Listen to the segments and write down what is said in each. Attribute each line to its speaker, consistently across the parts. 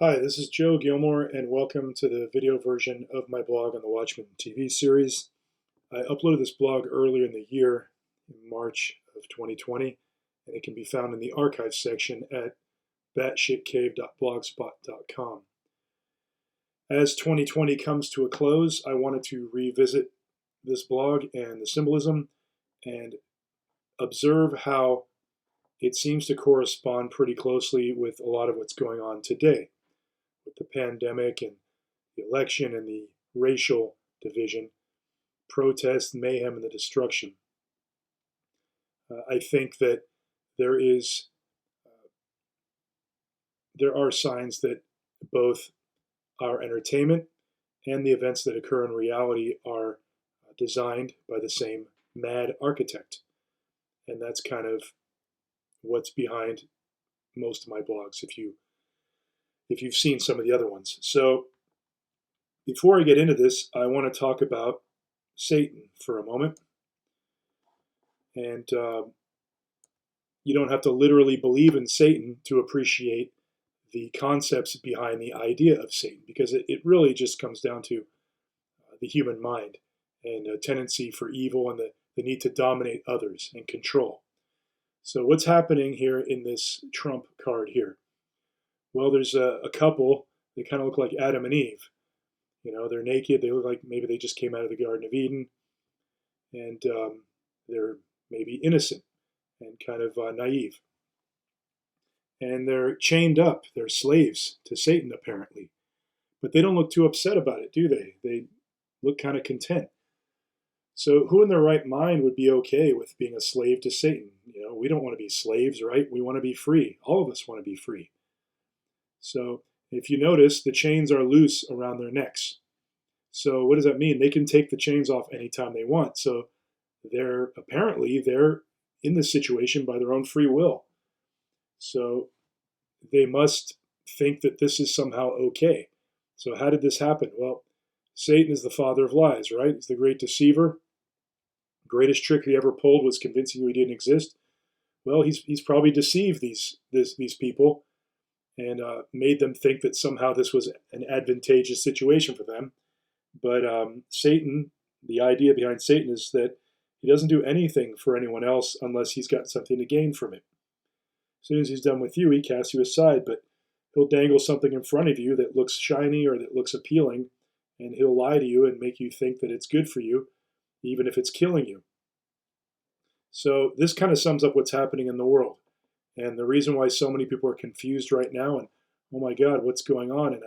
Speaker 1: Hi, this is Joe Gilmore, and welcome to the video version of my blog on the Watchmen TV series. I uploaded this blog earlier in the year, in March of 2020, and it can be found in the archives section at batshitcave.blogspot.com. As 2020 comes to a close, I wanted to revisit this blog and the symbolism and observe how it seems to correspond pretty closely with a lot of what's going on today, with the pandemic and the election and the racial division, protest, mayhem, and the destruction. I think that there is there are signs that both our entertainment and the events that occur in reality are designed by the same mad architect, and that's kind of what's behind most of my blogs. If you've seen some of the other ones. So before I get into this, I want to talk about Satan for a moment. And you don't have to literally believe in Satan to appreciate the concepts behind the idea of Satan, because it really just comes down to the human mind and a tendency for evil and the need to dominate others and control. So what's happening here in this Trump card here? Well, there's a couple. They kind of look like Adam and Eve. You know, they're naked. They look like maybe they just came out of the Garden of Eden, and they're maybe innocent and kind of naive. And they're chained up. They're slaves to Satan, apparently. But they don't look too upset about it, do they? They look kind of content. So who in their right mind would be okay with being a slave to Satan? You know, we don't want to be slaves, right? We want to be free. All of us want to be free. So if you notice, the chains are loose around their necks. So what does that mean? They can take the chains off anytime they want. So they're in this situation by their own free will. So they must think that this is somehow okay. So how did this happen? Well, Satan is the father of lies, right? He's the great deceiver. Greatest trick he ever pulled was convincing you he didn't exist. Well, he's probably deceived these people and made them think that somehow this was an advantageous situation for them. But Satan, the idea behind Satan is that he doesn't do anything for anyone else unless he's got something to gain from it. As soon as he's done with you, he casts you aside, but he'll dangle something in front of you that looks shiny or that looks appealing, and he'll lie to you and make you think that it's good for you, even if it's killing you. So this kind of sums up what's happening in the world. And the reason why so many people are confused right now and, oh my God, what's going on? And,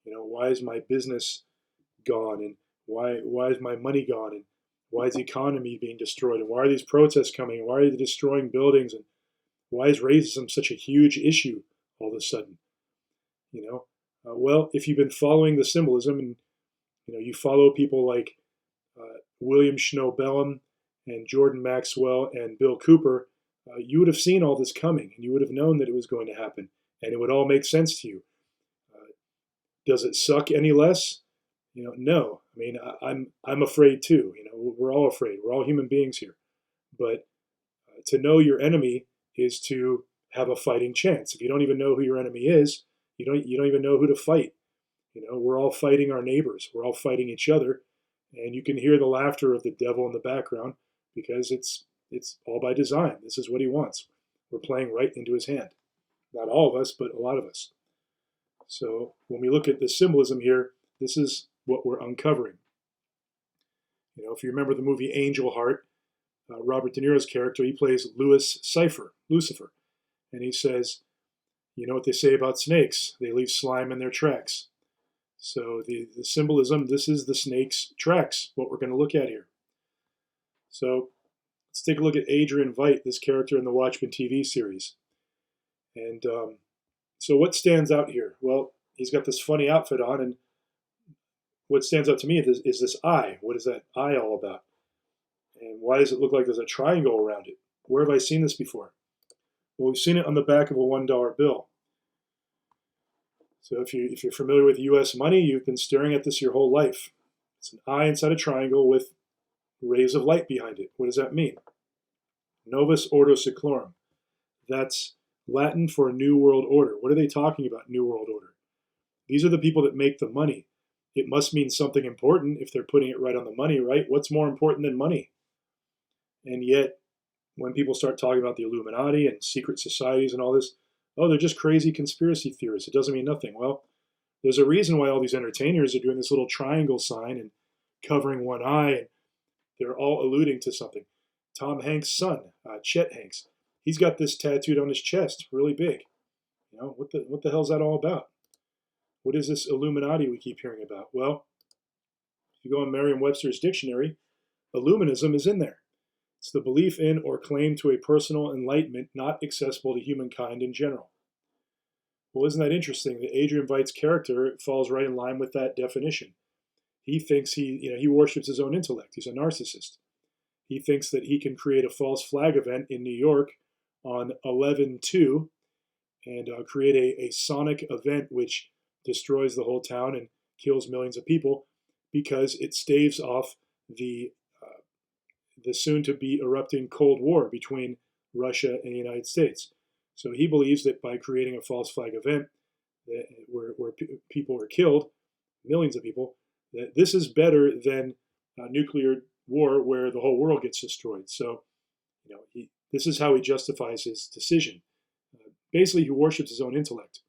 Speaker 1: why is my business gone? And why is my money gone? And why is the economy being destroyed? And why are these protests coming? And why are they destroying buildings? And why is racism such a huge issue all of a sudden? Well, if you've been following the symbolism and, you follow people like William Schnobellum and Jordan Maxwell and Bill Cooper, you would have seen all this coming, and you would have known that it was going to happen, and it would all make sense to you. Does it suck any less? No. I mean, I'm afraid too. We're all afraid. We're all human beings here. But to know your enemy is to have a fighting chance. If you don't even know who your enemy is, you don't even know who to fight. We're all fighting our neighbors. We're all fighting each other, and you can hear the laughter of the devil in the background because it's all by design. This is what he wants. We're playing right into his hand. Not all of us, but a lot of us. So when we look at the symbolism here, this is what we're uncovering. If you remember the movie Angel Heart, Robert De Niro's character, he plays Lucifer. And he says, you know what they say about snakes? They leave slime in their tracks. So the symbolism, this is the snake's tracks, what we're going to look at here. So let's take a look at Adrian Veidt, this character in the Watchmen TV series. And so what stands out here? Well, he's got this funny outfit on, and what stands out to me is this eye. What is that eye all about? And why does it look like there's a triangle around it? Where have I seen this before? Well, we've seen it on the back of a $1 bill. So if you're familiar with U.S. money, you've been staring at this your whole life. It's an eye inside a triangle with rays of light behind it. What does that mean? Novus Ordo Seclorum. That's Latin for New World Order. What are they talking about, New World Order? These are the people that make the money. It must mean something important if they're putting it right on the money, right? What's more important than money? And yet, when people start talking about the Illuminati and secret societies and all this, oh, they're just crazy conspiracy theorists. It doesn't mean nothing. Well, there's a reason why all these entertainers are doing this little triangle sign and covering one eye, and they're all alluding to something. Tom Hanks' son, Chet Hanks, he's got this tattooed on his chest, really big. You know, what the hell's that all about? What is this Illuminati we keep hearing about? Well, if you go on Merriam-Webster's dictionary, Illuminism is in there. It's the belief in or claim to a personal enlightenment not accessible to humankind in general. Well, isn't that interesting that Adrian Veidt's character falls right in line with that definition? He thinks he worships his own intellect. He's a narcissist. He thinks that he can create a false flag event in New York on 11/2 and create a sonic event which destroys the whole town and kills millions of people because it staves off the soon-to-be erupting Cold War between Russia and the United States. So he believes that by creating a false flag event where people are killed, millions of people, that this is better than nuclear war where the whole world gets destroyed. So, this is how he justifies his decision. Basically, he worships his own intellect.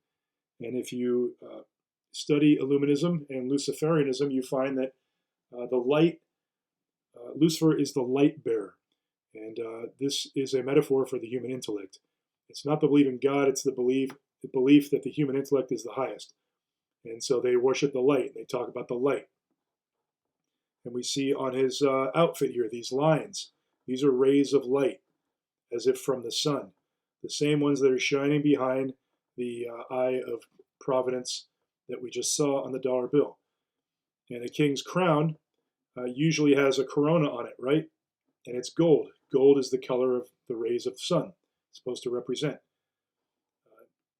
Speaker 1: And if you study Illuminism and Luciferianism, you find that Lucifer is the light bearer. And this is a metaphor for the human intellect. It's not the belief in God, it's the belief that the human intellect is the highest. And so they worship the light. They talk about the light. And we see on his outfit here, these lines. These are rays of light, as if from the sun. The same ones that are shining behind the eye of providence that we just saw on the dollar bill. And a king's crown usually has a corona on it, right? And it's gold. Gold is the color of the rays of the sun. It's supposed to represent.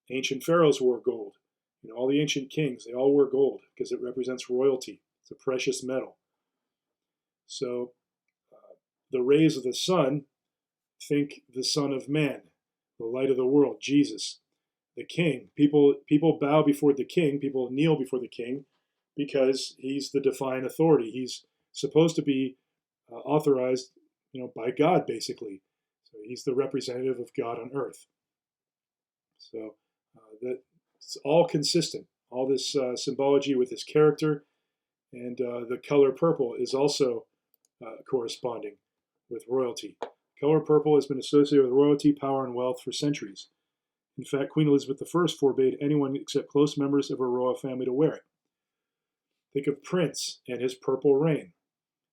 Speaker 1: Ancient pharaohs wore gold. All the ancient kings, they all wore gold because it represents royalty. It's a precious metal. So the rays of the sun, think the Son of Man, the light of the world, Jesus, the king. People bow before the king. People kneel before the king because he's the divine authority. He's supposed to be authorized, by God, basically. So he's the representative of God on earth. So that's all consistent. All this symbology with his character, and the color purple is also corresponding with royalty. Color purple has been associated with royalty, power, and wealth for centuries. In fact, Queen Elizabeth I forbade anyone except close members of her royal family to wear it. Think of Prince and his purple rain.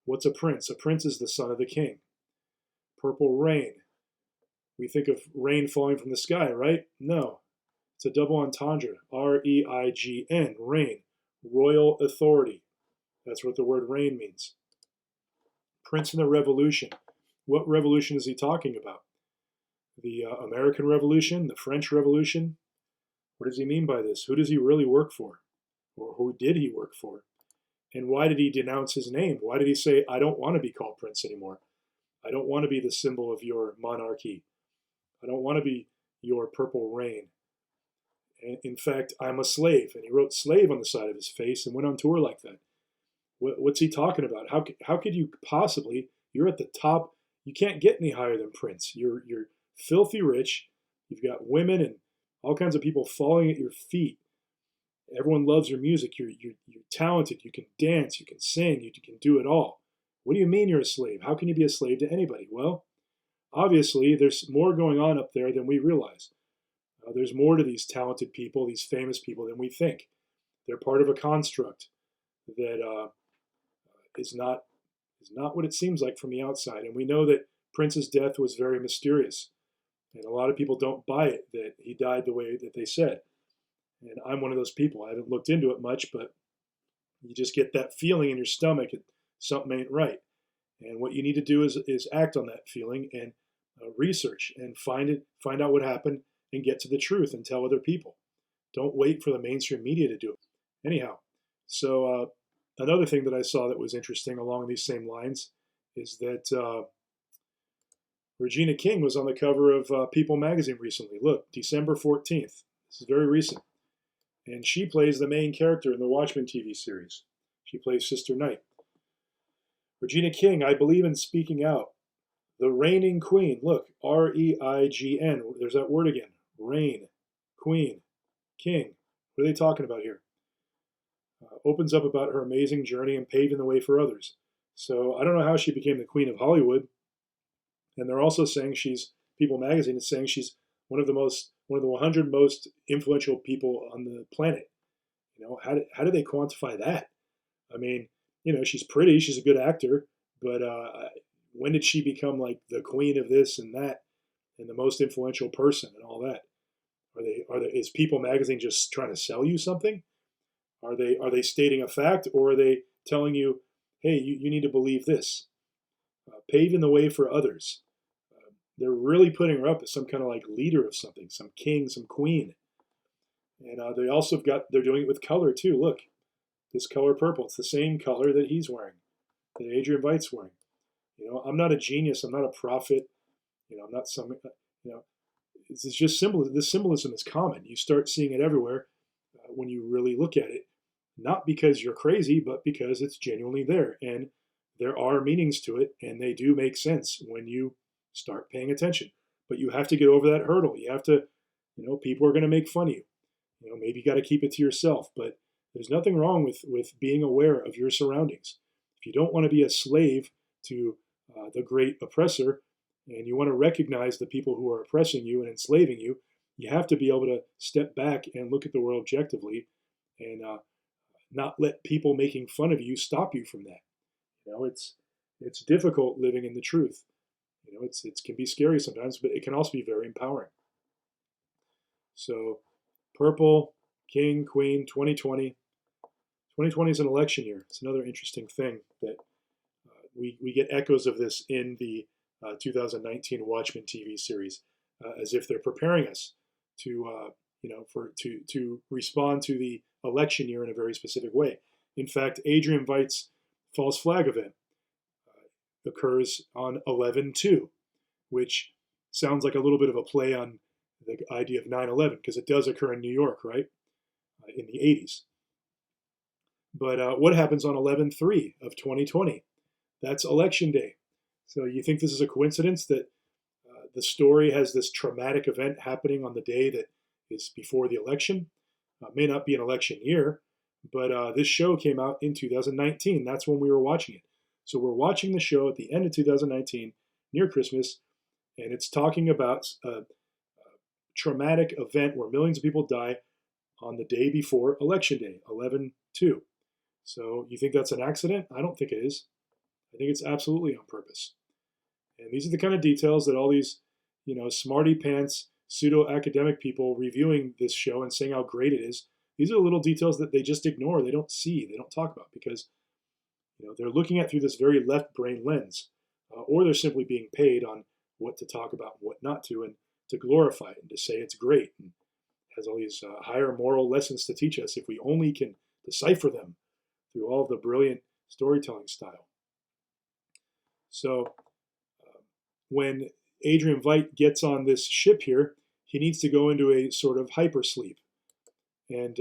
Speaker 1: What's a prince? A prince is the son of the king. Purple rain. We think of rain falling from the sky, right? No. It's a double entendre. R-E-I-G-N, rain. Royal authority. That's what the word rain means. Prince in the Revolution. What revolution is he talking about? The American Revolution? The French Revolution? What does he mean by this? Who does he really work for? Or who did he work for? And why did he denounce his name? Why did he say, I don't want to be called Prince anymore? I don't want to be the symbol of your monarchy. I don't want to be your purple rain. And in fact, I'm a slave. And he wrote slave on the side of his face and went on tour like that. What's he talking about? How could you possibly, you're at the top, you can't get any higher than Prince. You're filthy rich. You've got women and all kinds of people falling at your feet. Everyone loves your music. You're talented. You can dance. You can sing. You can do it all. What do you mean you're a slave? How can you be a slave to anybody? Well, obviously, there's more going on up there than we realize. There's more to these talented people, these famous people, than we think. They're part of a construct that is not what it seems like from the outside. And we know that Prince's death was very mysterious. And a lot of people don't buy it, that he died the way that they said. And I'm one of those people. I haven't looked into it much, but you just get that feeling in your stomach that something ain't right. And what you need to do is act on that feeling and research and find out what happened and get to the truth and tell other people. Don't wait for the mainstream media to do it. Anyhow, so another thing that I saw that was interesting along these same lines is that Regina King was on the cover of People magazine recently. Look, December 14th. This is very recent. and she plays the main character in the Watchmen TV series. She plays Sister Night. Regina King, I believe in speaking out. The reigning queen. Look, R-E-I-G-N. There's that word again. Reign, queen, king. What are they talking about here? Opens up about her amazing journey and paving the way for others. So I don't know how she became the queen of Hollywood. And they're also saying People Magazine is saying she's one of the 100 most influential people on the planet. How do they quantify that? I mean, she's pretty, she's a good actor, but when did she become like the queen of this and that, and the most influential person and all that? Is People Magazine just trying to sell you something? Are they stating a fact, or are they telling you, hey, you need to believe this? Paving the way for others. They're really putting her up as some kind of like leader of something, some king, some queen. And they also they're doing it with color too. Look, this color purple. It's the same color that he's wearing, that Adrian Veidt's wearing. I'm not a genius. I'm not a prophet. I'm not some. This is just symbolism. This symbolism is common. You start seeing it everywhere when you really look at it. Not because you're crazy, but because it's genuinely there, and there are meanings to it, and they do make sense when you start paying attention. But you have to get over that hurdle. You have to, people are going to make fun of you. Maybe you got to keep it to yourself, but there's nothing wrong with being aware of your surroundings. If you don't want to be a slave to the great oppressor, and you want to recognize the people who are oppressing you and enslaving you, you have to be able to step back and look at the world objectively, and not let people making fun of you stop you from that. It's difficult living in the truth. It can be scary sometimes, but it can also be very empowering. So, purple, king, queen, 2020. 2020 is an election year. It's another interesting thing that we get echoes of this in the 2019 Watchmen TV series, as if they're preparing us to to respond to the election year in a very specific way. In fact, Adrian Veidt's false flag event occurs on 11/2, which sounds like a little bit of a play on the idea of 9/11, because it does occur in New York, right, in the 80s. But what happens on 11/3 of 2020? That's election day. So you think this is a coincidence that the story has this traumatic event happening on the day that is before the election? May not be an election year, but this show came out in 2019. That's when we were watching it. So we're watching the show at the end of 2019, near Christmas, and it's talking about a traumatic event where millions of people die on the day before election day, 11/2. So you think that's an accident? I don't think it is. I think it's absolutely on purpose. And these are the kind of details that all these, smarty pants, pseudo-academic people reviewing this show and saying how great it is, these are the little details that they just ignore, they don't see, they don't talk about, because they're looking at through this very left brain lens, or they're simply being paid on what to talk about and what not to, and to glorify it and to say it's great and has all these higher moral lessons to teach us if we only can decipher them through all of the brilliant storytelling style. So when Adrian Veidt gets on this ship here, he needs to go into a sort of hypersleep, and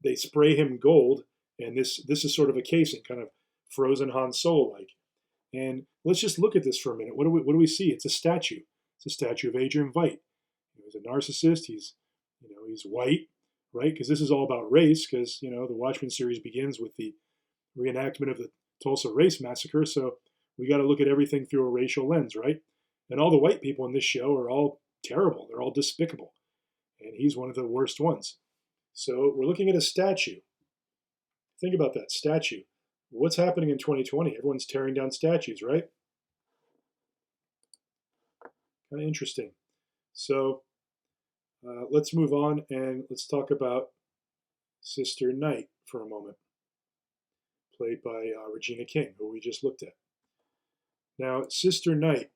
Speaker 1: they spray him gold, and this is sort of a casing, kind of frozen Han Solo like. And let's just look at this for a minute. What do we see? It's a statue. It's a statue of Adrian Veidt. He's a narcissist. He's white, right? Because this is all about race. Because the Watchmen series begins with the reenactment of the Tulsa Race Massacre. So we got to look at everything through a racial lens, right? And all the white people in this show are all terrible. They're all despicable. And he's one of the worst ones. So we're looking at a statue. Think about that statue. What's happening in 2020? Everyone's tearing down statues, right? Kind of interesting. So let's move on and let's talk about Sister Night for a moment, played by Regina King, who we just looked at. Now, Sister Night,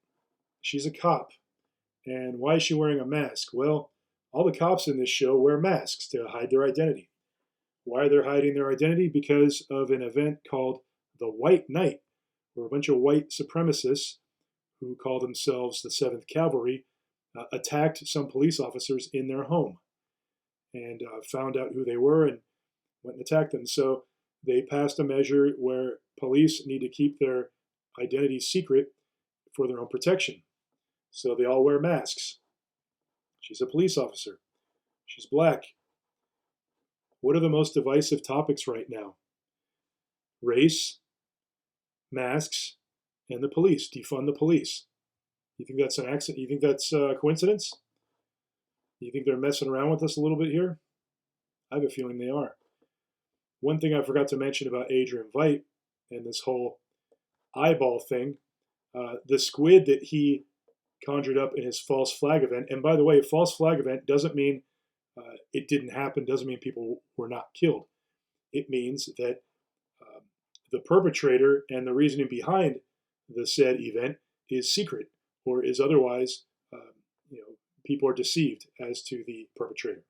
Speaker 1: she's a cop. And why is she wearing a mask? Well, all the cops in this show wear masks to hide their identity. Why are they hiding their identity? Because of an event called the White Night, where a bunch of white supremacists who call themselves the 7th Cavalry attacked some police officers in their home. and found out who they were and went and attacked them. So they passed a measure where police need to keep their identities secret for their own protection. So they all wear masks. She's a police officer. She's black. What are the most divisive topics right now? Race, masks, and the police. Defund the police. You think that's an accident? You think that's a coincidence? You think they're messing around with us a little bit here? I have a feeling they are. One thing I forgot to mention about Adrian Veidt and this whole eyeball thing, the squid that he conjured up in his false flag event, and by the way, false flag event doesn't mean it didn't happen, doesn't mean people were not killed. It means that the perpetrator and the reasoning behind the said event is secret or is otherwise, people are deceived as to the perpetrator.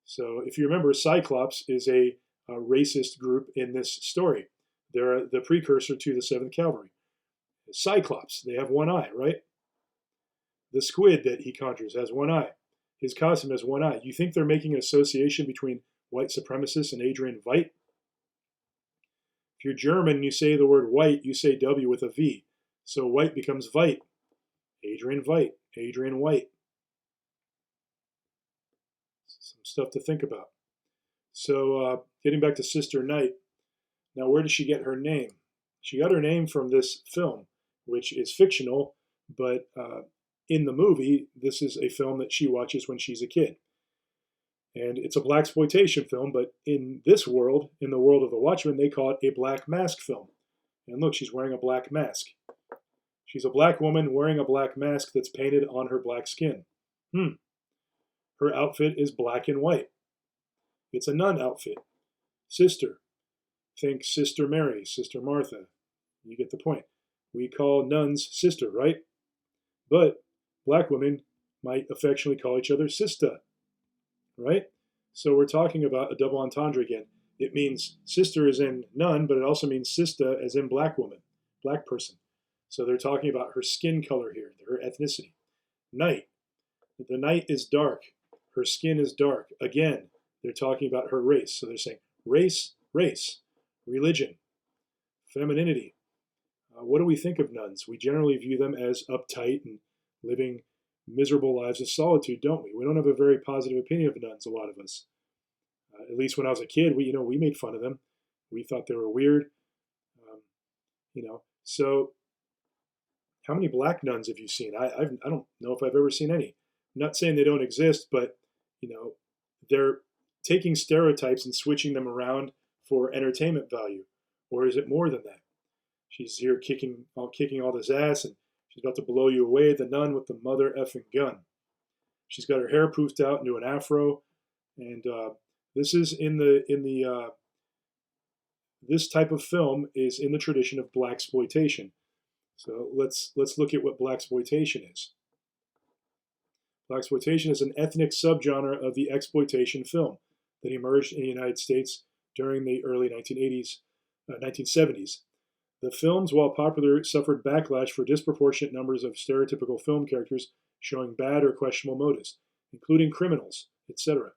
Speaker 1: So if you remember, Cyclops is a racist group in this story. They're the precursor to the 7th Cavalry. Cyclops, they have one eye, right? The squid that he conjures has one eye. His costume has one eye. You think they're making an association between white supremacists and Adrian Veidt? If you're German and you say the word white, you say W with a V. So white becomes Veidt. Adrian Veidt. Adrian White. Some stuff to think about. So getting back to Sister Night. Now, where did she get her name? She got her name from this film, which is fictional, but in the movie, this is a film that she watches when she's a kid. And it's a blaxploitation film, but in this world, in the world of the Watchmen, they call it a black mask film. And look, she's wearing a black mask. She's a black woman wearing a black mask that's painted on her black skin. Her outfit is black and white. It's a nun outfit. Sister. Think Sister Mary, Sister Martha. You get the point. We call nuns sister, right? But black women might affectionately call each other sista, right? So we're talking about a double entendre again. It means sister as in nun, but it also means sista as in black woman, black person. So they're talking about her skin color here, her ethnicity. Night. The night is dark. Her skin is dark. Again, they're talking about her race. So they're saying race, race, religion, femininity. What do we think of nuns? We generally view them as uptight and living miserable lives of solitude, don't we? We don't have a very positive opinion of nuns, a lot of us. At least when I was a kid, we made fun of them. We thought they were weird. So how many black nuns have you seen? I don't know if I've ever seen any. I'm not saying they don't exist, but they're taking stereotypes and switching them around for entertainment value. Or is it more than that? She's here kicking all this ass, and she's about to blow you away, the nun with the mother effing gun. She's got her hair poofed out into an afro, and this is this type of film is in the tradition of blaxploitation. So let's look at what blaxploitation is. Blaxploitation is an ethnic subgenre of the exploitation film that emerged in the United States during the early 1970s. The films, while popular, suffered backlash for disproportionate numbers of stereotypical film characters showing bad or questionable motives, including criminals, etc.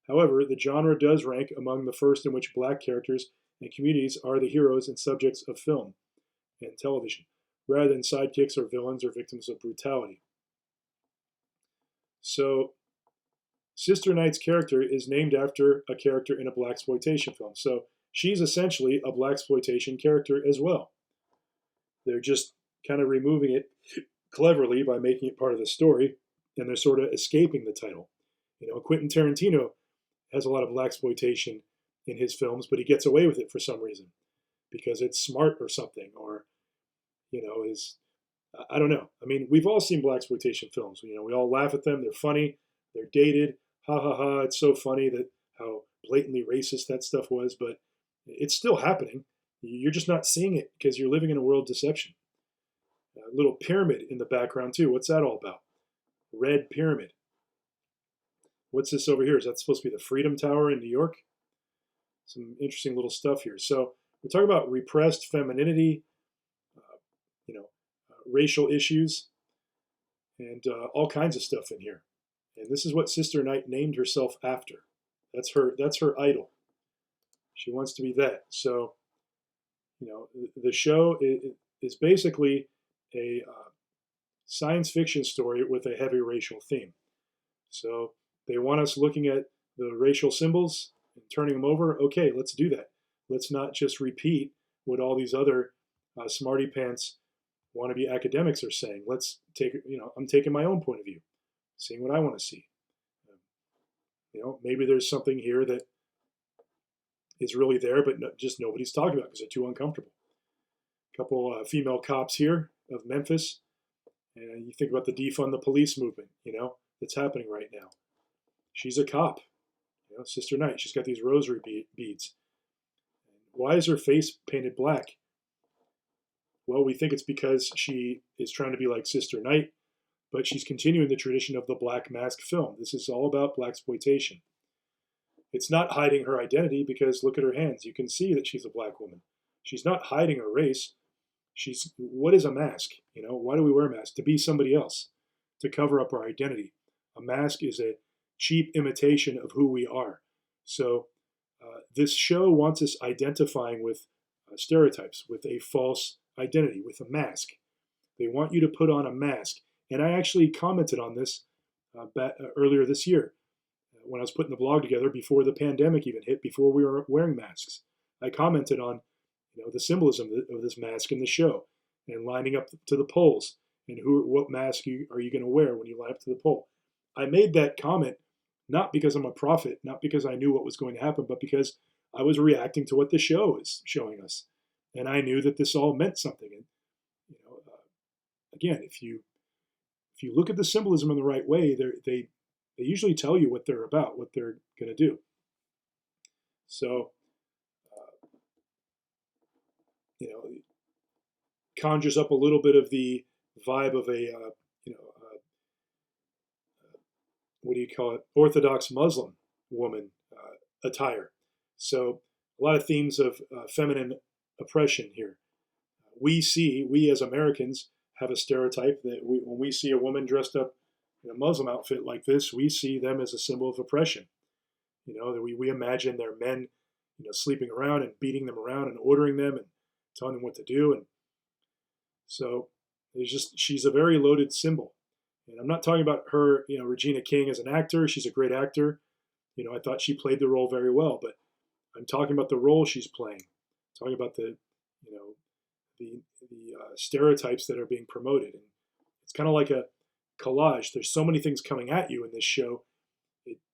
Speaker 1: However, the genre does rank among the first in which black characters and communities are the heroes and subjects of film and television, rather than sidekicks or villains or victims of brutality. So, Sister Night's character is named after a character in a blaxploitation film. So, she's essentially a blaxploitation character as well. They're just kind of removing it cleverly by making it part of the story, and they're sort of escaping the title. Quentin Tarantino has a lot of blaxploitation in his films, but he gets away with it for some reason because it's smart or something, or I don't know. I mean, we've all seen blaxploitation films. We all laugh at them. They're funny. They're dated. Ha ha ha! It's so funny that how blatantly racist that stuff was, but it's still happening. You're just not seeing it because you're living in a world of deception. A little pyramid in the background too. What's that all about? Red pyramid. What's this over here? Is that supposed to be the Freedom Tower in New York? Some interesting little stuff here. So we're talking about repressed femininity, racial issues, and all kinds of stuff in here. And this is what Sister Night named herself after. That's her idol. She wants to be that. So, the show is basically a science fiction story with a heavy racial theme. So they want us looking at the racial symbols and turning them over. Okay, let's do that. Let's not just repeat what all these other smarty pants wannabe academics are saying. Let's take, I'm taking my own point of view, seeing what I want to see. Maybe there's something here that is really there, but just nobody's talking about because they're too uncomfortable. A couple female cops here of Memphis, and you think about the defund the police movement, that's happening right now. She's a cop, Sister Night. She's got these rosary beads. Why is her face painted black? Well, we think it's because she is trying to be like Sister Night, but she's continuing the tradition of the black mask film. This is all about blaxploitation. It's not hiding her identity because look at her hands. You can see that she's a black woman. She's not hiding her race. What is a mask? Why do we wear masks? To be somebody else, to cover up our identity. A mask is a cheap imitation of who we are. So this show wants us identifying with stereotypes, with a false identity, with a mask. They want you to put on a mask. And I actually commented on this earlier this year when I was putting the blog together before the pandemic even hit, before we were wearing masks. I commented on the symbolism of this mask in the show and lining up to the polls and what mask are you going to wear when you line up to the poll. I made that comment not because I'm a prophet, not because I knew what was going to happen, but because I was reacting to what the show is showing us. And I knew that this all meant something. And, again, if you look at the symbolism in the right way, they usually tell you what they're about, what they're going to do. So, conjures up a little bit of the vibe of a, what do you call it, Orthodox Muslim woman attire. So a lot of themes of feminine oppression here. We as Americans have a stereotype that when we see a woman dressed up in a Muslim outfit like this, we see them as a symbol of oppression. That we imagine their men, sleeping around and beating them around and ordering them and telling them what to do. And so she's a very loaded symbol. And I'm not talking about her, Regina King as an actor. She's a great actor. I thought she played the role very well, but I'm talking about the role she's playing. I'm talking about the stereotypes that are being promoted. And it's kind of like a collage. There's so many things coming at you in this show.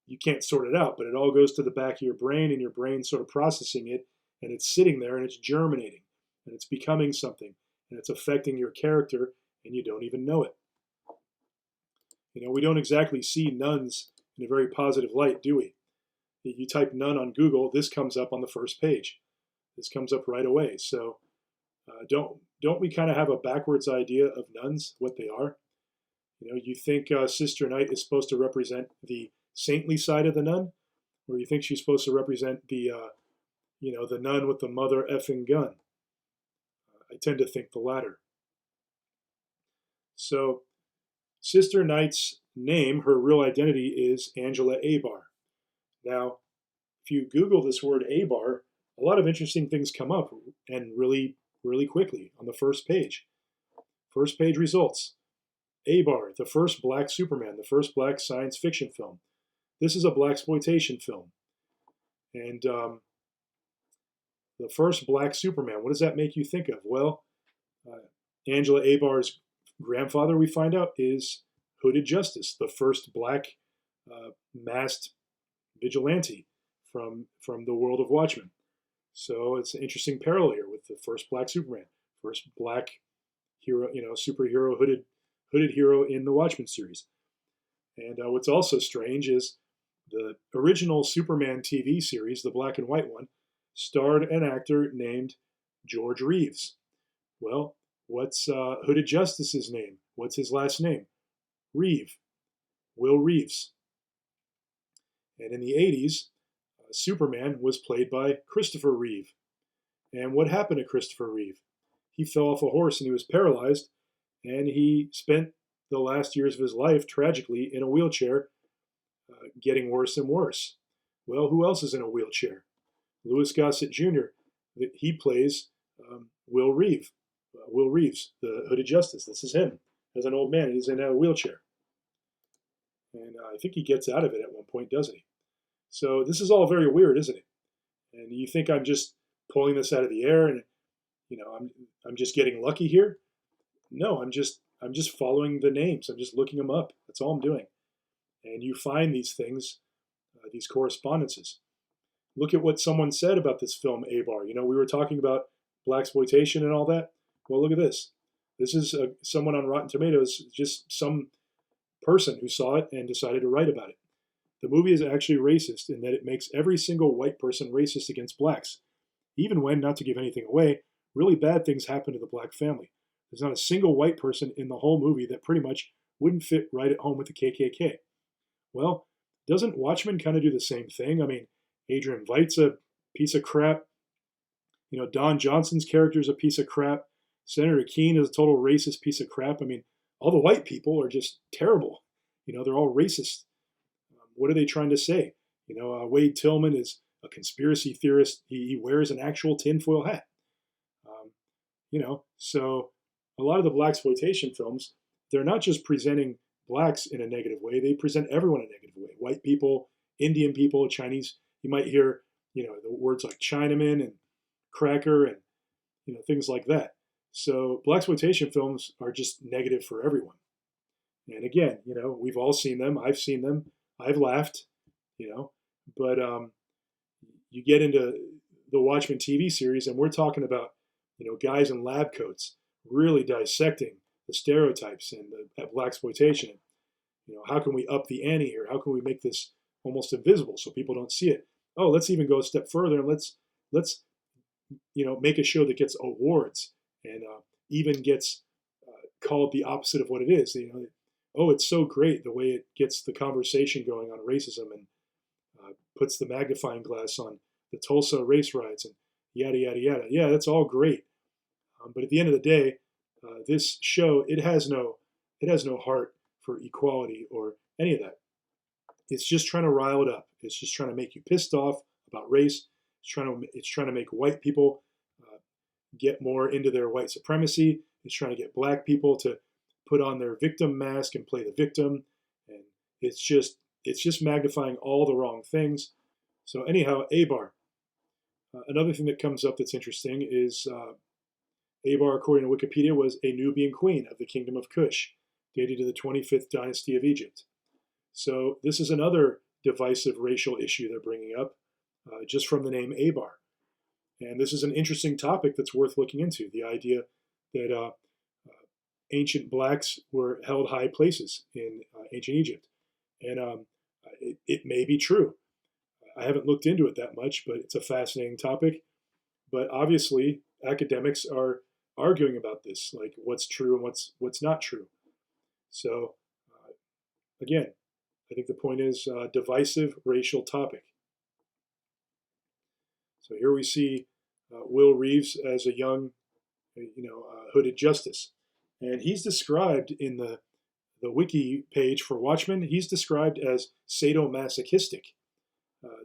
Speaker 1: You can't sort it out, but it all goes to the back of your brain, and your brain sort of processing it, and it's sitting there and it's germinating and it's becoming something, and it's affecting your character, and you don't even know it. We don't exactly see nuns in a very positive light, do we? You type nun on Google, this comes up on the first page. This comes up right away. So don't we kind of have a backwards idea of nuns, what they are? You think Sister Night is supposed to represent the saintly side of the nun, or you think she's supposed to represent the the nun with the mother effing gun? I tend to think the latter. So Sister Night's name, her real identity, is Angela Abar. Now, if you Google this word Abar, a lot of interesting things come up, and really, really quickly on the first page. First page results. Abar, the first black Superman, the first black science fiction film. This is a blaxploitation film. And the first black Superman, what does that make you think of? Well, Angela Abar's grandfather, we find out, is Hooded Justice, the first black masked vigilante from the world of Watchmen. So it's an interesting parallel here with the first black Superman, first black hero, superhero, hooded hero in the Watchmen series. And what's also strange is the original Superman TV series, the black and white one, starred an actor named George Reeves. Well, what's Hooded Justice's name? What's his last name? Reeve. Will Reeves. And in the 80s, Superman was played by Christopher Reeve. And what happened to Christopher Reeve? He fell off a horse and he was paralyzed, and he spent the last years of his life tragically in a wheelchair, getting worse and worse. Well, who else is in a wheelchair? Louis Gossett Jr. He plays Will Reeve. Will Reeves, the Hooded Justice. This is him as an old man. He's in a wheelchair. And I think he gets out of it at one point, doesn't he? So this is all very weird, isn't it? And you think I'm just pulling this out of the air and I'm just getting lucky here? No, I'm just following the names. I'm just looking them up. That's all I'm doing. And you find these things, these correspondences. Look at what someone said about this film, Abar. We were talking about blaxploitation and all that. Well, look at this. This is someone on Rotten Tomatoes, just some person who saw it and decided to write about it. The movie is actually racist in that it makes every single white person racist against blacks, even when, not to give anything away, really bad things happen to the black family. There's not a single white person in the whole movie that pretty much wouldn't fit right at home with the KKK. Well, doesn't Watchmen kind of do the same thing? I mean, Adrian Veidt's a piece of crap. Don Johnson's character is a piece of crap. Senator Keene is a total racist piece of crap. I mean, all the white people are just terrible. They're all racist. What are they trying to say? Wade Tillman is a conspiracy theorist. He wears an actual tinfoil hat. So a lot of the blaxploitation films, they're not just presenting blacks in a negative way. They present everyone in a negative way. White people, Indian people, Chinese. You might hear, the words like Chinaman and cracker and, things like that. So blaxploitation films are just negative for everyone. And again, we've all seen them. I've seen them. I've laughed, but you get into the Watchmen TV series and we're talking about, guys in lab coats really dissecting the stereotypes and the blaxploitation. How can we up the ante here? How can we make this almost invisible so people don't see it? Oh, let's even go a step further and let's make a show that gets awards and even gets called the opposite of what it is. Oh, it's so great the way it gets the conversation going on racism and puts the magnifying glass on the Tulsa race riots and yada yada yada. Yeah, that's all great. But at the end of the day, this show it has no heart for equality or any of that. It's just trying to rile it up. It's just trying to make you pissed off about race. It's trying to make white people get more into their white supremacy. It's trying to get black people to put on their victim mask and play the victim. And it's just magnifying all the wrong things. So anyhow, Abar. Another thing that comes up that's interesting is Abar, according to Wikipedia, was a Nubian queen of the Kingdom of Kush, dated to the 25th dynasty of Egypt. So this is another divisive racial issue they're bringing up, just from the name Abar. And this is an interesting topic that's worth looking into, the idea that ancient blacks were held high places in ancient Egypt. And it may be true. I haven't looked into it that much, but it's a fascinating topic. But obviously, academics are arguing about this, like what's true and what's not true. So again, I think the point is divisive racial topic. So here we see Will Reeves as a young, hooded justice, and he's described in the wiki page for Watchmen. He's described as sadomasochistic.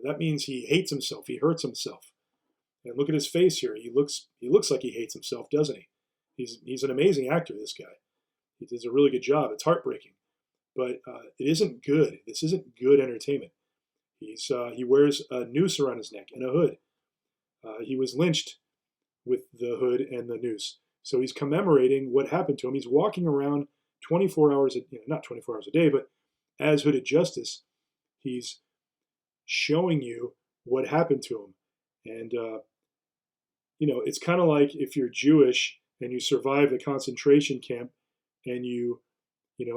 Speaker 1: That means he hates himself. He hurts himself. And look at his face here. He looks like he hates himself, doesn't he? He's an amazing actor. This guy. He does a really good job. It's heartbreaking, but it isn't good. This isn't good entertainment. He wears a noose around his neck and a hood. He was lynched with the hood and the noose. So he's commemorating what happened to him. He's walking around 24 hours, not 24 hours a day, but as Hooded Justice, he's showing you what happened to him. And, it's kind of like if you're Jewish and you survive the concentration camp and you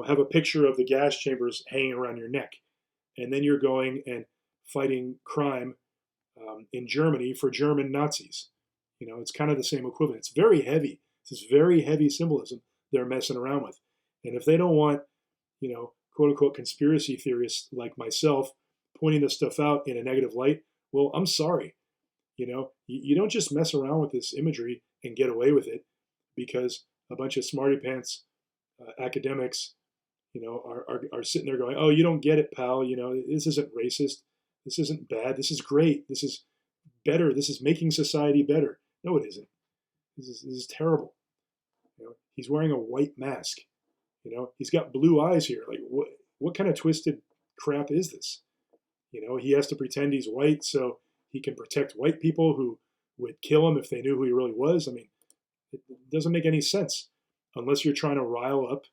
Speaker 1: have a picture of the gas chambers hanging around your neck. And then you're going and fighting crime in Germany for German Nazis. It's kind of the same equivalent. It's very heavy. It's this very heavy symbolism they're messing around with. And if they don't want, quote unquote conspiracy theorists like myself pointing this stuff out in a negative light, well, I'm sorry. You don't just mess around with this imagery and get away with it because a bunch of smarty pants academics, are sitting there going, oh, you don't get it, pal. This isn't racist. This isn't bad. This is great. This is better. This is making society better. No, it isn't. This is terrible. He's wearing a white mask. He's got blue eyes here. Like, what kind of twisted crap is this? He has to pretend he's white so he can protect white people who would kill him if they knew who he really was. I mean, it doesn't make any sense unless you're trying to rile up,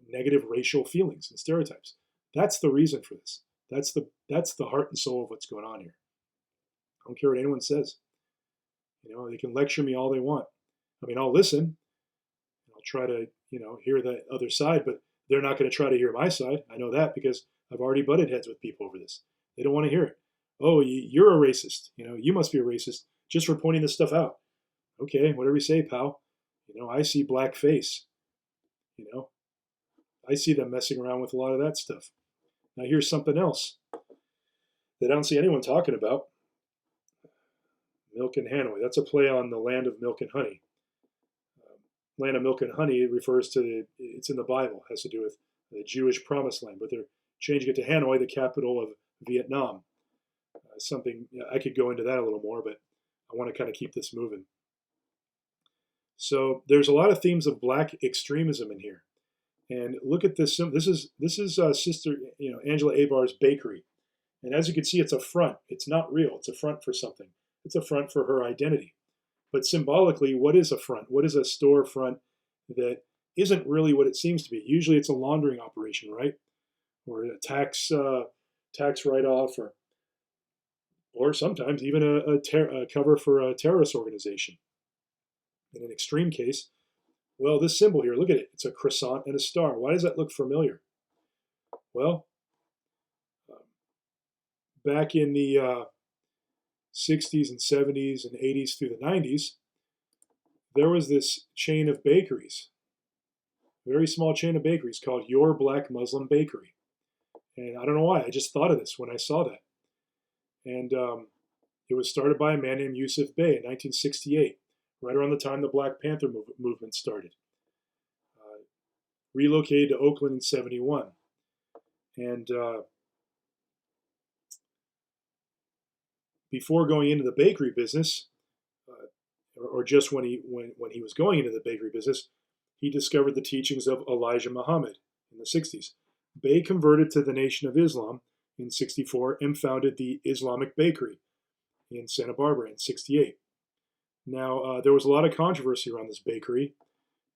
Speaker 1: negative racial feelings and stereotypes. That's the reason for this. That's the heart and soul of what's going on here. I don't care what anyone says. They can lecture me all they want. I mean, I'll listen. I'll try to, hear the other side, but they're not going to try to hear my side. I know that because I've already butted heads with people over this. They don't want to hear it. Oh, you're a racist. You must be a racist just for pointing this stuff out. Okay, whatever you say, pal. I see black face. I see them messing around with a lot of that stuff. Now here's something else that I don't see anyone talking about. Milk and Hanoi. That's a play on the land of milk and honey. Land of milk and honey refers to it's in the Bible. It has to do with the Jewish promised land, but they're changing it to Hanoi, the capital of Vietnam. Something I could go into that a little more, but I want to kind of keep this moving. So there's a lot of themes of black extremism in here, and look at this. This is Sister Angela Abar's bakery, and as you can see, it's a front. It's not real. It's a front for something. It's a front for her identity. But symbolically, what is a front? What is a storefront that isn't really what it seems to be? Usually, it's a laundering operation, right? Or a tax write-off, or sometimes even a cover for a terrorist organization. In an extreme case, well, this symbol here, look at it. It's a croissant and a star. Why does that look familiar? Well, back in the 60s and 70s and 80s through the 90s, there was this chain of bakeries, a very small chain of bakeries called Your Black Muslim Bakery. And I don't know why, I just thought of this when I saw that. And it was started by a man named Yusuf Bey in 1968, right around the time the Black Panther movement started. Relocated to Oakland in 71. And before going into the bakery business, or just when he was going into the bakery business, he discovered the teachings of Elijah Muhammad in the 60s. Bey converted to the Nation of Islam in 64 and founded the Islamic Bakery in Santa Barbara in 68. Now, there was a lot of controversy around this bakery,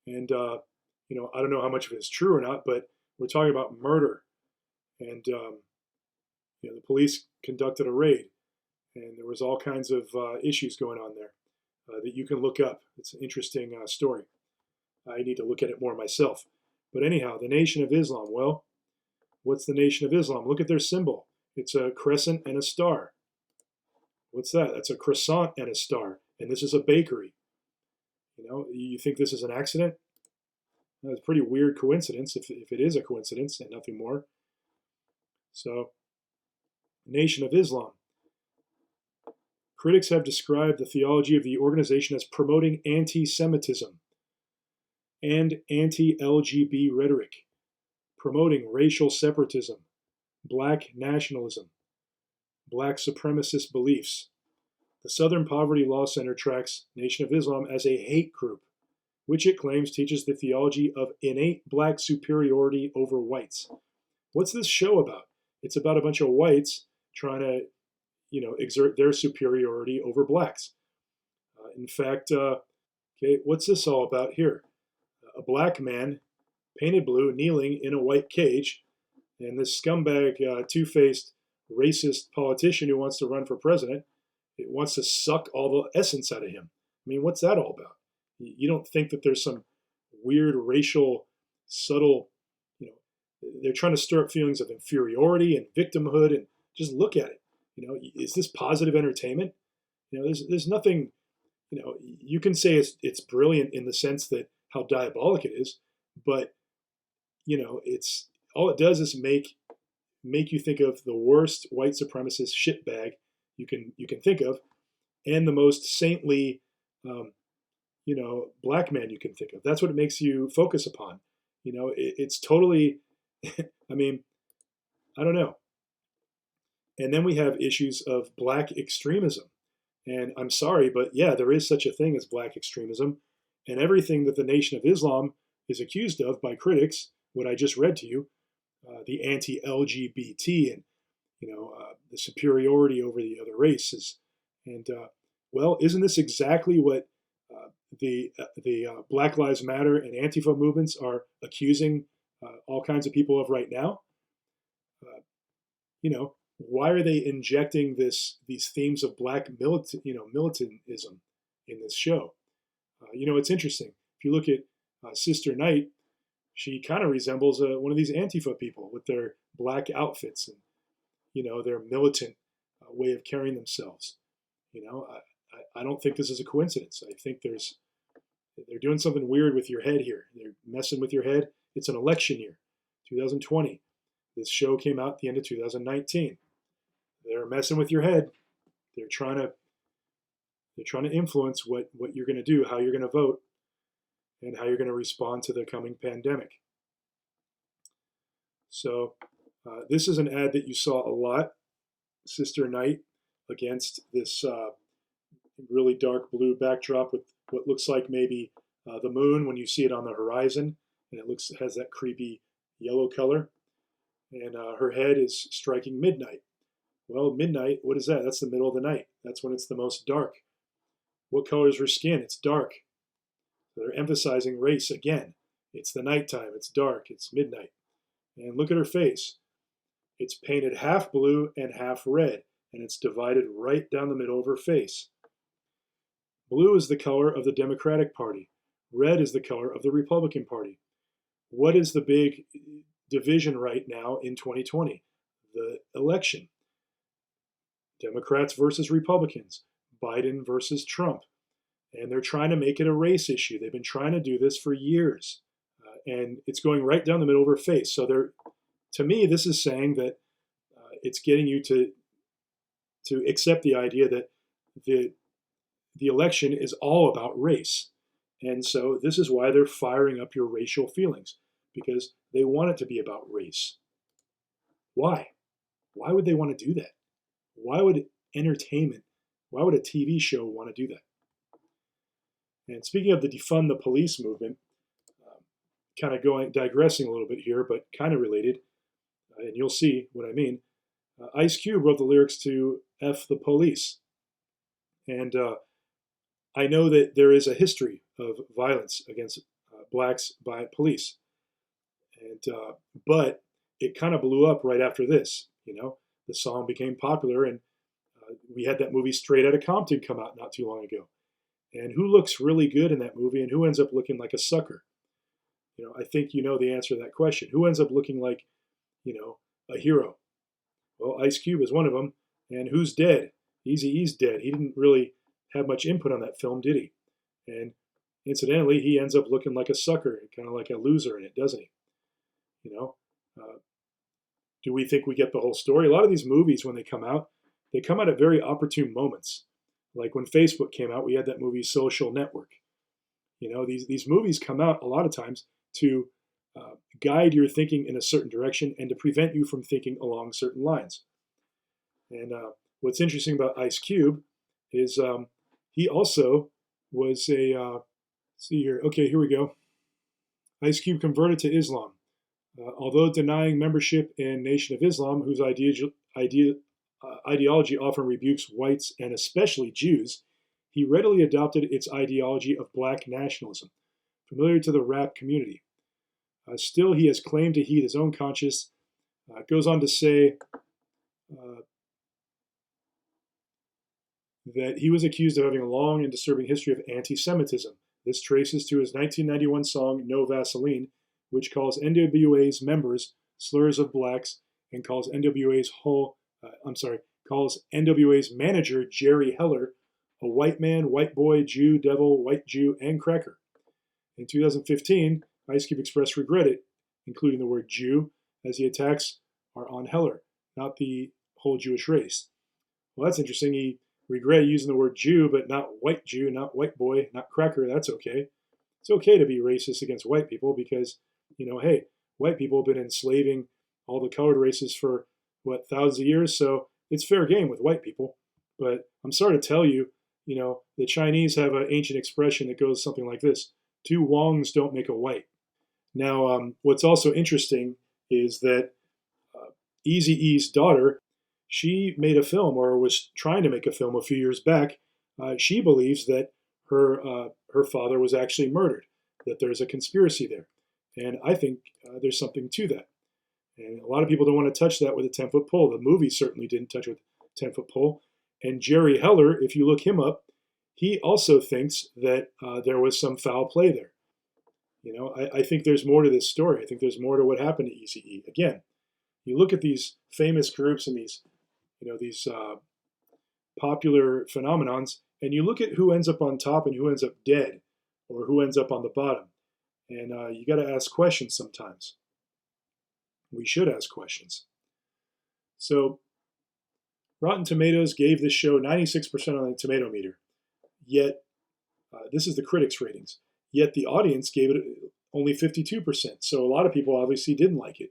Speaker 1: and I don't know how much of it is true or not, but we're talking about murder, and the police conducted a raid, and there was all kinds of issues going on there that you can look up. It's an interesting story. I need to look at it more myself. But anyhow, the Nation of Islam. Well, what's the Nation of Islam? Look at their symbol. It's a crescent and a star. What's that? That's a croissant and a star. And this is a bakery. You think this is an accident? It's a pretty weird coincidence if it is a coincidence and nothing more. So, Nation of Islam. Critics have described the theology of the organization as promoting anti-Semitism and anti-LGBT rhetoric, promoting racial separatism, black nationalism, black supremacist beliefs. The Southern Poverty Law Center tracks Nation of Islam as a hate group, which it claims teaches the theology of innate black superiority over whites. What's this show about? It's about a bunch of whites trying to exert their superiority over blacks. In fact, what's this all about here? A black man, painted blue, kneeling in a white cage, and this scumbag, two-faced, racist politician who wants to run for president, it wants to suck all the essence out of him. I mean, what's that all about? You don't think that there's some weird racial, subtle, they're trying to stir up feelings of inferiority and victimhood, and just look at it. Is this positive entertainment? There's nothing, you can say it's brilliant in the sense that how diabolic it is, but it's all it does is make you think of the worst white supremacist shitbag you can think of, and the most saintly black man you can think of. That's what it makes you focus upon. It's totally I mean, I don't know. And then we have issues of black extremism. And I'm sorry, but yeah, there is such a thing as black extremism. And everything that the Nation of Islam is accused of by critics, what I just read to you, the anti-LGBT and the superiority over the other races, and well, isn't this exactly what the Black Lives Matter and Antifa movements are accusing all kinds of people of right now? Why are they injecting these themes of black militantism in this show? It's interesting. If you look at Sister Night, she kind of resembles one of these Antifa people with their black outfits and their militant way of carrying themselves. I don't think this is a coincidence. I think they're doing something weird with your head here. They're messing with your head. It's an election year, 2020. This show came out at the end of 2019. They're messing with your head. They're trying to influence what you're going to do, how you're going to vote, and how you're going to respond to the coming pandemic. So this is an ad that you saw a lot, Sister Night, against this really dark blue backdrop with what looks like maybe the moon when you see it on the horizon, and it has that creepy yellow color. And her head is striking midnight. Well, midnight, what is that? That's the middle of the night. That's when it's the most dark. What color is her skin? It's dark. They're emphasizing race again. It's the nighttime. It's dark. It's midnight. And look at her face. It's painted half blue and half red, and it's divided right down the middle of her face. Blue is the color of the Democratic Party. Red is the color of the Republican Party. What is the big division right now in 2020? The election. Democrats versus Republicans. Biden versus Trump. And they're trying to make it a race issue. They've been trying to do this for years. And it's going right down the middle of her face. So to me, this is saying that it's getting you to accept the idea that the election is all about race. And so this is why they're firing up your racial feelings, because they want it to be about race. Why? Why would they want to do that? Why would entertainment, why would a TV show want to do that? And speaking of the defund the police movement, kind of digressing a little bit here, but kind of related, and you'll see what I mean. Ice Cube wrote the lyrics to F the Police. And I know that there is a history of violence against blacks by police. And but it kind of blew up right after this. The song became popular, and we had that movie Straight Outta Compton come out not too long ago. And who looks really good in that movie, and who ends up looking like a sucker? I think you know the answer to that question. Who ends up looking like, a hero? Well, Ice Cube is one of them. And who's dead? Eazy-E's dead. He didn't really have much input on that film, did he? And incidentally, he ends up looking like a sucker, kind of like a loser in it, doesn't he? Do we think we get the whole story? A lot of these movies, when they come out at very opportune moments. Like when Facebook came out, we had that movie Social Network. These movies come out a lot of times to guide your thinking in a certain direction and to prevent you from thinking along certain lines. And what's interesting about Ice Cube is he also was see here. Okay, here we go. Ice Cube converted to Islam. Although denying membership in Nation of Islam, whose ideology often rebukes whites and especially Jews, he readily adopted its ideology of black nationalism, familiar to the rap community. Still, he has claimed to heed his own conscience. Goes on to say that he was accused of having a long and disturbing history of anti-Semitism. This traces to his 1991 song No Vaseline, which calls NWA's members slurs of blacks and calls calls NWA's manager Jerry Heller a white man, white boy, Jew, devil, white Jew, and cracker. In 2015, Ice Cube expressed regret, including the word Jew, as the attacks are on Heller, not the whole Jewish race. Well, that's interesting. He regretted using the word Jew, but not white Jew, not white boy, not cracker. That's okay. It's okay to be racist against white people because, hey, white people have been enslaving all the colored races for, thousands of years, so it's fair game with white people. But I'm sorry to tell you, the Chinese have an ancient expression that goes something like this: two Wongs don't make a white. Now, what's also interesting is that Eazy-E's daughter, she made a film, or was trying to make a film a few years back. She believes that her father was actually murdered, that there's a conspiracy there. And I think there's something to that. And a lot of people don't want to touch that with a 10-foot pole. The movie certainly didn't touch with a 10-foot pole. And Jerry Heller, if you look him up, he also thinks that there was some foul play there. I think there's more to this story. I think there's more to what happened to Eazy-E. Again, you look at these famous groups and these popular phenomenons, and you look at who ends up on top and who ends up dead, or who ends up on the bottom. And you got to ask questions sometimes. We should ask questions. So Rotten Tomatoes gave this show 96% on the tomato meter. Yet, this is the critics' ratings. Yet the audience gave it only 52%. So a lot of people obviously didn't like it.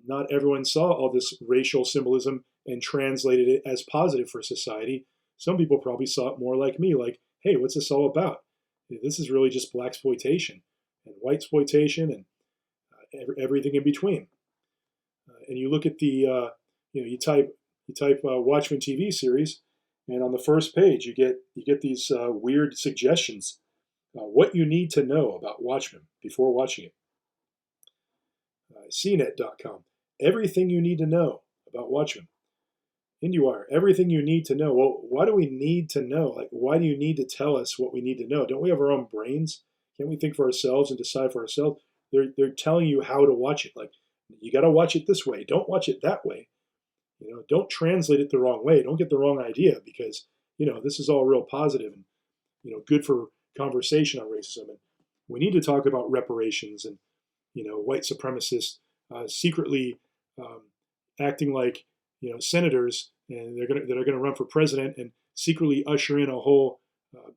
Speaker 1: Not everyone saw all this racial symbolism and translated it as positive for society. Some people probably saw it more like me, like, hey, what's this all about? This is really just blaxploitation and whitesploitation and everything in between. And you look at the, you type Watchmen TV series, and on the first page you get these weird suggestions, what you need to know about Watchmen before watching it. CNET.com, everything you need to know about Watchmen. IndieWire, everything you need to know. Well, why do we need to know? Like, why do you need to tell us what we need to know? Don't we have our own brains? Can't we think for ourselves and decide for ourselves? They're telling you how to watch it. Like, you got to watch it this way. Don't watch it that way. Don't translate it the wrong way. Don't get the wrong idea, because this is all real positive and good for conversation on racism. And we need to talk about reparations and white supremacists secretly acting like senators, and that are going to run for president and secretly usher in a whole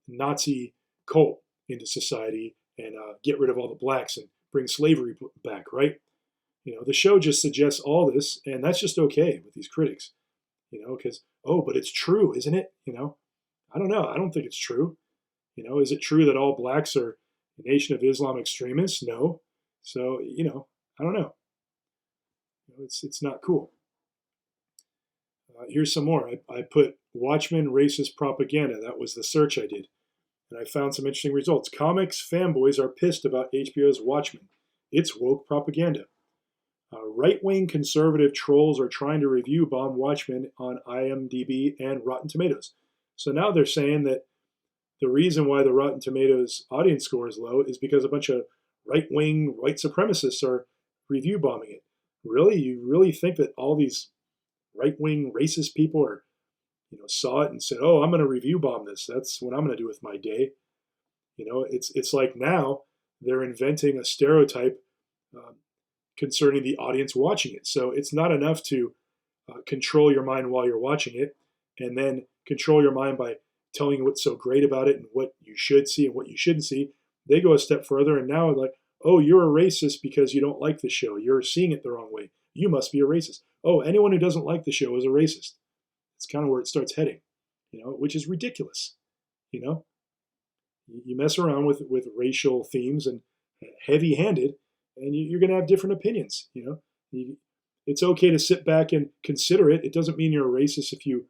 Speaker 1: Nazi cult into society and get rid of all the blacks and bring slavery back, right? The show just suggests all this, and that's just okay with these critics, because, but it's true, isn't it? I don't know. I don't think it's true. Is it true that all blacks are Nation of Islam extremists? No. So, I don't know. It's not cool. Here's some more. I put Watchmen racist propaganda. That was the search I did. And I found some interesting results. Comics fanboys are pissed about HBO's Watchmen. It's woke propaganda. Right-wing conservative trolls are trying to review bomb Watchmen on IMDb and Rotten Tomatoes. So now they're saying that the reason why the Rotten Tomatoes audience score is low is because a bunch of right-wing white supremacists are review bombing it. Really? You really think that all these right-wing racist people are, saw it and said, oh, I'm going to review bomb this. That's what I'm going to do with my day. It's like now they're inventing a stereotype concerning the audience watching it. So it's not enough to control your mind while you're watching it and then control your mind by telling you what's so great about it and what you should see and what you shouldn't see. They go a step further, and now like, oh, you're a racist because you don't like the show. You're seeing it the wrong way. You must be a racist. Oh, anyone who doesn't like the show is a racist. It's kind of where it starts heading, which is ridiculous. You mess around with racial themes and heavy-handed, and you're going to have different opinions. It's okay to sit back and consider it. It doesn't mean you're a racist if you,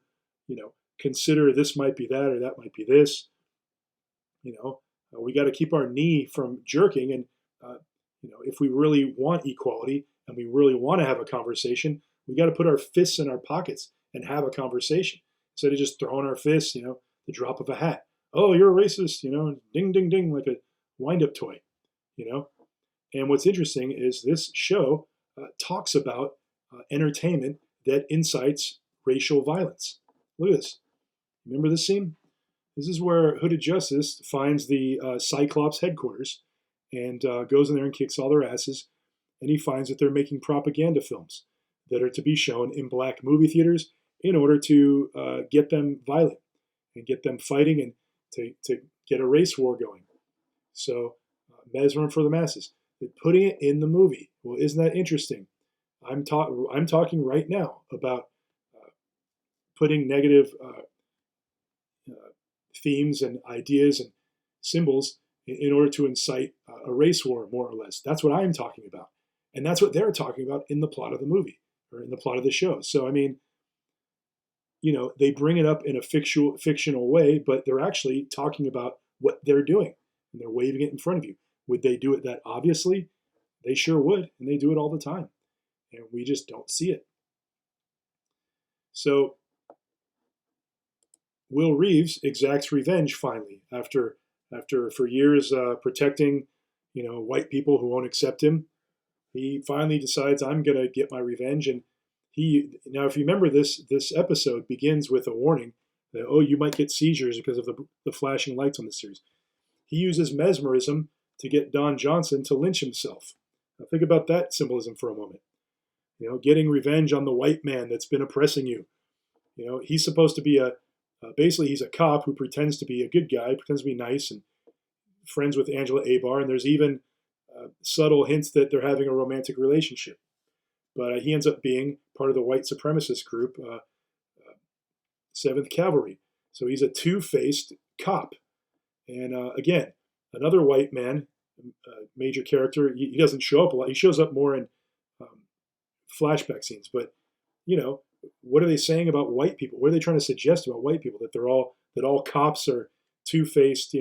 Speaker 1: consider this might be that or that might be this. We got to keep our knee from jerking, and if we really want equality and we really want to have a conversation, we got to put our fists in our pockets and have a conversation instead of just throwing our fists, the drop of a hat. Oh, you're a racist, ding, ding, ding, like a wind-up toy, And what's interesting is this show talks about entertainment that incites racial violence. Look at this. Remember this scene? This is where Hooded Justice finds the Cyclops headquarters and goes in there and kicks all their asses. And he finds that they're making propaganda films that are to be shown in black movie theaters in order to get them violent and get them fighting and to get a race war going. So, Mesmerism for the masses. They're putting it in the movie. Well, isn't that interesting? I'm talking right now about putting negative themes and ideas and symbols in order to incite a race war, more or less. That's what I'm talking about. And that's what they're talking about in the plot of the movie, or in the plot of the show. So, I mean, they bring it up in a fictional way, but they're actually talking about what they're doing, and they're waving it in front of you. Would they do it that obviously? They sure would, and they do it all the time. And we just don't see it. So Will Reeves exacts revenge finally after for years protecting white people who won't accept him. He finally decides, I'm going to get my revenge. And now if you remember, this episode begins with a warning that, oh, you might get seizures because of the flashing lights on the series. He uses mesmerism to get Don Johnson to lynch himself. Now think about that symbolism for a moment. Getting revenge on the white man that's been oppressing you. He's supposed to be basically he's a cop who pretends to be a good guy, pretends to be nice and friends with Angela Abar, and there's even subtle hints that they're having a romantic relationship. But he ends up being part of the white supremacist group, 7th Cavalry. So he's a two-faced cop. And again, another white man, major character. He doesn't show up a lot. He shows up more in flashback scenes. But what are they saying about white people? What are they trying to suggest about white people? That all cops are two-faced,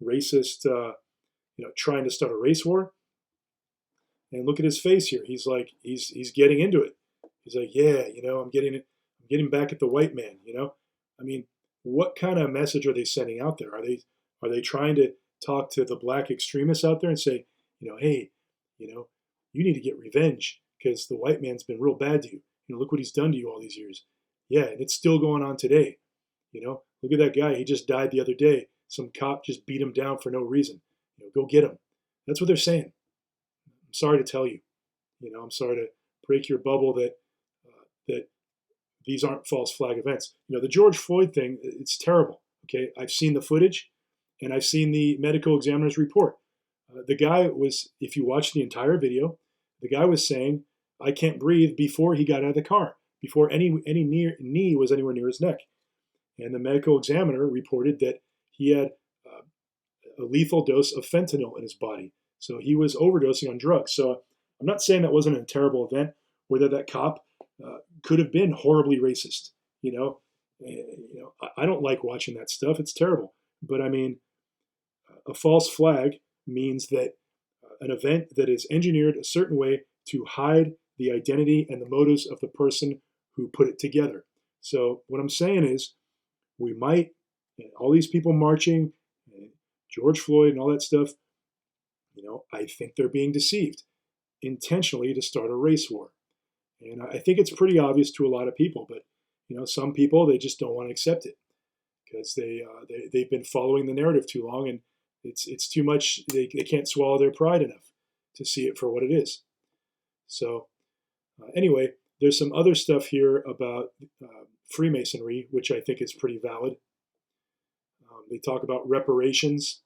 Speaker 1: racist, trying to start a race war? And look at his face here. He's like, he's getting into it. He's like, yeah, I'm getting back at the white man. I mean, what kind of message are they sending out there? Are they trying to talk to the black extremists out there and say, hey, you need to get revenge because the white man's been real bad to you. Look what he's done to you all these years. Yeah, and it's still going on today. Look at that guy. He just died the other day. Some cop just beat him down for no reason. Go get him. That's what they're saying. I'm sorry to tell you. I'm sorry to break your bubble that these aren't false flag events. The George Floyd thing, it's terrible. Okay, I've seen the footage, and I've seen the medical examiner's report. The guy was, if you watch the entire video, the guy was saying, I can't breathe before he got out of the car, before any knee was anywhere near his neck. And the medical examiner reported that he had a lethal dose of fentanyl in his body. So he was overdosing on drugs. So I'm not saying that wasn't a terrible event, or that cop could have been horribly racist. I don't like watching that stuff. It's terrible. But I mean, a false flag means that an event that is engineered a certain way to hide the identity and the motives of the person who put it together. So what I'm saying is, we might, all these people marching, George Floyd and all that stuff, I think they're being deceived intentionally to start a race war. And I think it's pretty obvious to a lot of people, but some people, they just don't want to accept it because they've been following the narrative too long, and it's too much. They can't swallow their pride enough to see it for what it is. So anyway, there's some other stuff here about Freemasonry, which I think is pretty valid. They talk about reparations,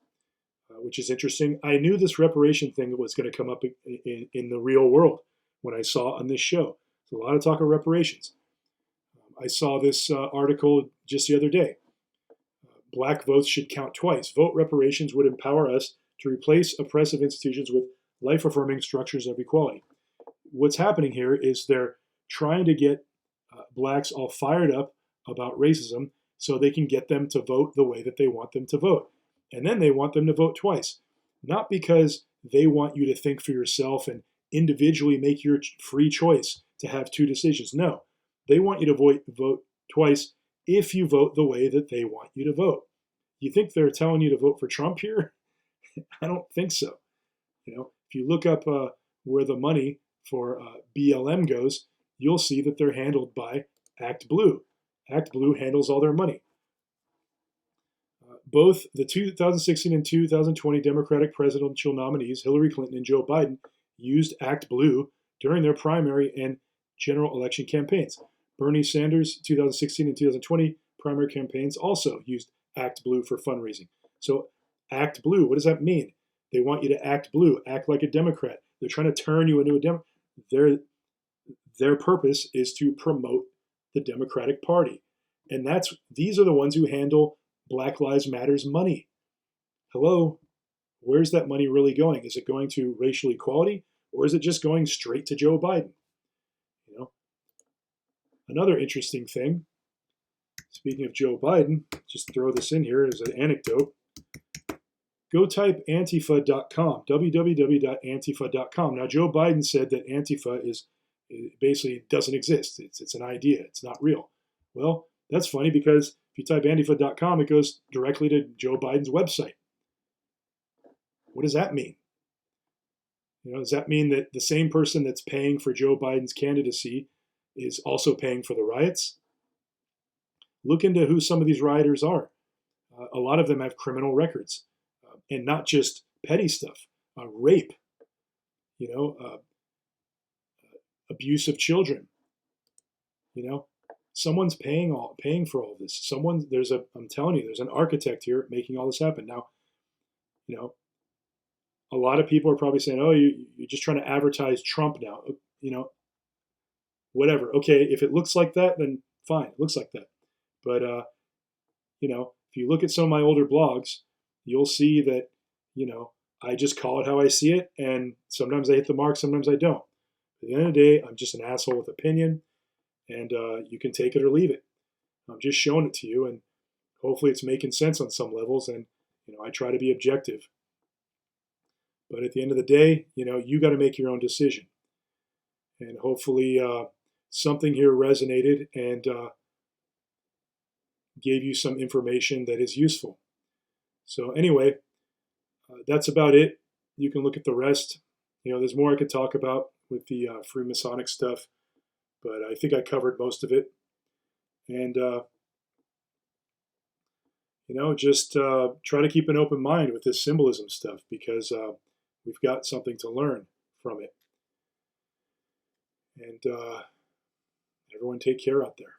Speaker 1: which is interesting. I knew this reparation thing was going to come up in the real world when I saw on this show. There's a lot of talk of reparations. I saw this article just the other day. Black votes should count twice. Vote reparations would empower us to replace oppressive institutions with life-affirming structures of equality. What's happening here is they're trying to get blacks all fired up about racism so they can get them to vote the way that they want them to vote. And then they want them to vote twice. Not because they want you to think for yourself and individually make your free choice to have two decisions. No, they want you to vote twice if you vote the way that they want you to vote. You think they're telling you to vote for Trump here? I don't think so. If you look up where the money for BLM goes, you'll see that they're handled by Act Blue. Act Blue handles all their money. Both the 2016 and 2020 Democratic presidential nominees, Hillary Clinton and Joe Biden, used Act Blue during their primary and general election campaigns. Bernie Sanders' 2016 and 2020 primary campaigns also used Act Blue for fundraising. So Act Blue, what does that mean? They want you to act blue, act like a Democrat. They're trying to turn you into a Democrat. Their purpose is to promote the Democratic Party. And these are the ones who handle Black Lives Matter's money. Hello, where's that money really going? Is it going to racial equality, or is it just going straight to Joe Biden? You know, another interesting thing, speaking of Joe Biden, just throw this in here as an anecdote. Go type antifa.com, www.antifa.com. Now, Joe Biden said that Antifa basically doesn't exist. It's an idea. It's not real. Well, that's funny because if you type antifa.com, it goes directly to Joe Biden's website. What does that mean? Does that mean that the same person that's paying for Joe Biden's candidacy is also paying for the riots? Look into who some of these rioters are. A lot of them have criminal records, and not just petty stuff, rape, abuse of children. Someone's paying for all this. I'm telling you, there's an architect here making all this happen. Now, a lot of people are probably saying, "Oh, you're just trying to advertise Trump now." Whatever. Okay, if it looks like that, then fine. It looks like that. But if you look at some of my older blogs, you'll see that I just call it how I see it, and sometimes I hit the mark, sometimes I don't. At the end of the day, I'm just an asshole with opinion, and you can take it or leave it. I'm just showing it to you, and hopefully it's making sense on some levels, and I try to be objective. But at the end of the day, you got to make your own decision. And hopefully something here resonated and gave you some information that is useful. So anyway, that's about it. You can look at the rest. There's more I could talk about with the Freemasonic stuff, but I think I covered most of it. And, just try to keep an open mind with this symbolism stuff, because we've got something to learn from it. And everyone take care out there.